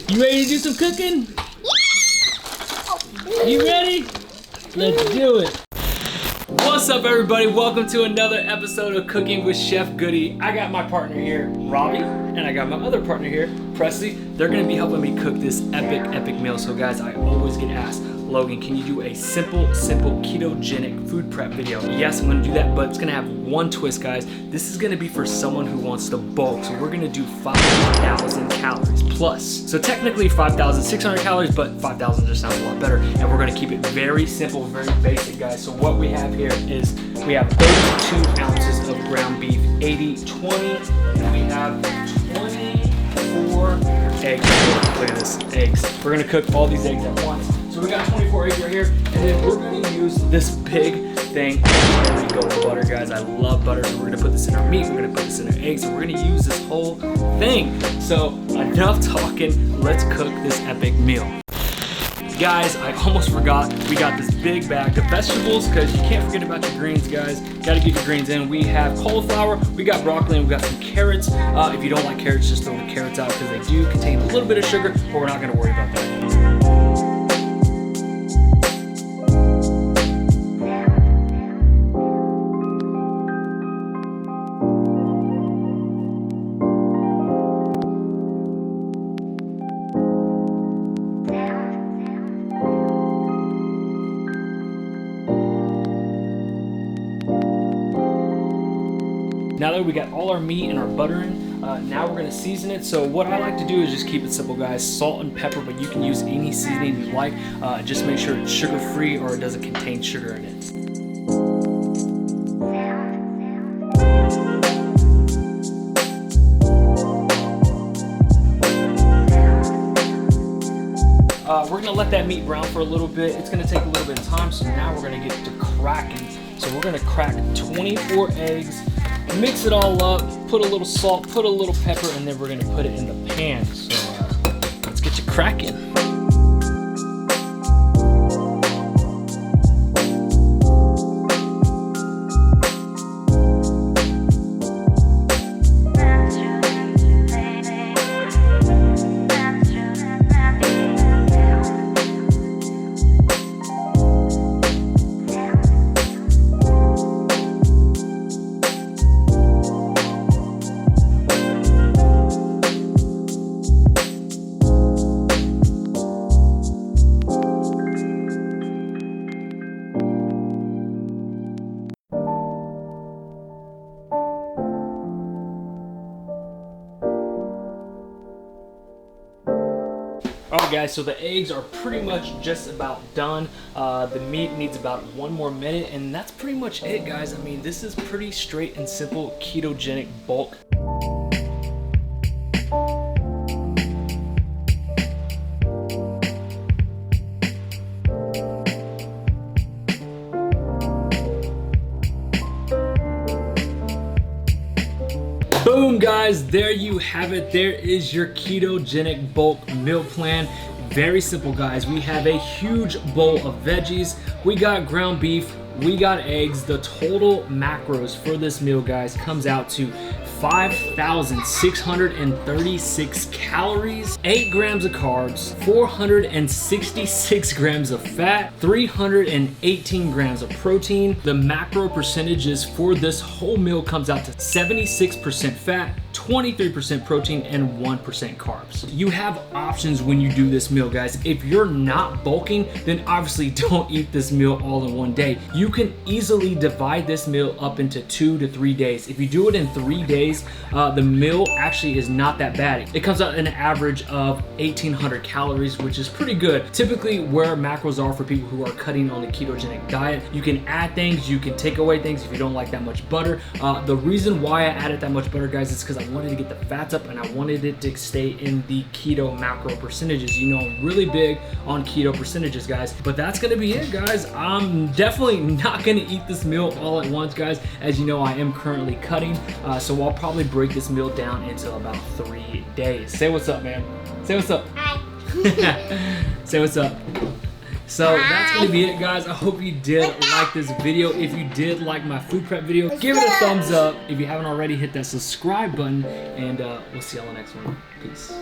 You ready to do some cooking? You ready? Let's do it. What's up, everybody? Welcome to another episode of Cooking with Chef Goody. I got my partner here, Robbie, and I got my other partner here, Presley. They're gonna be helping me cook this epic meal. So guys, I always get asked, Logan, can you do a simple ketogenic food prep video? Yes, I'm gonna do that, but it's gonna have one twist, guys. This is gonna be for someone who wants to bulk. So we're gonna do 5,000 calories plus. So technically 5,600 calories, but 5,000 just sounds a lot better. And we're gonna keep it very simple, very basic, guys. So what we have here is we have 32 ounces of ground beef, 80-20, and we have 24 eggs. Look at this, eggs. We're gonna cook all these eggs at once. So we got 24 eggs right here, and then we're gonna use this big thing. There we go, butter, guys. I love butter, so we're gonna put this in our meat, we're gonna put this in our eggs, and we're gonna use this whole thing. So enough talking, let's cook this epic meal. Guys, I almost forgot, we got this big bag of vegetables, because you can't forget about your greens, guys. Gotta get your greens in. We have cauliflower, we got broccoli, and we got some carrots. If you don't like carrots, just throw the carrots out, because they do contain a little bit of sugar, but we're not gonna worry about that. Now that we got all our meat and our butter in, now we're gonna season it. So what I like to do is just keep it simple, guys. Salt and pepper, but you can use any seasoning you like. Just make sure it's sugar-free or it doesn't contain sugar in it. We're gonna let that meat brown for a little bit. It's gonna take a little bit of time, so now we're gonna get to cracking. So we're gonna crack 24 eggs, mix it all up, put a little salt, put a little pepper, and then we're gonna put it in the pan. So let's get you cracking. Alright guys, so the eggs are pretty much just about done. The meat needs about 1 more minute, and that's pretty much it, guys. I mean, this is pretty straight and simple ketogenic bulk. Boom, guys, there you have it. There is your ketogenic bulk meal plan. Very simple, guys. We have a huge bowl of veggies. We got ground beef. We got eggs. The total macros for this meal, guys, comes out to 5,636 calories, 8 grams of carbs, 466 grams of fat, 318 grams of protein. The macro percentages for this whole meal comes out to 76% fat, 23% protein, and 1% carbs. You have options when you do this meal, guys. If you're not bulking, then obviously don't eat this meal all in one day. You can easily divide this meal up into 2 to 3 days. If you do it in 3 days, the meal actually is not that bad. It comes out an average of 1,800 calories, which is pretty good. Typically where macros are for people who are cutting on the ketogenic diet, you can add things, you can take away things if you don't like that much butter. The reason why I added that much butter, guys, is because I wanted to get the fats up and I wanted it to stay in the keto macro percentages. You know, I'm really big on keto percentages, guys. But that's gonna be it, guys. I'm definitely not gonna eat this meal all at once, guys. As you know, I am currently cutting, so I'll probably break this meal down into about 3 days. Say what's up, man. Say what's up. Hi. Say what's up. So that's gonna be it, guys. I hope you did like this video. If you did like my food prep video, give it a thumbs up. If you haven't already, hit that subscribe button, and we'll see y'all in the next one. Peace.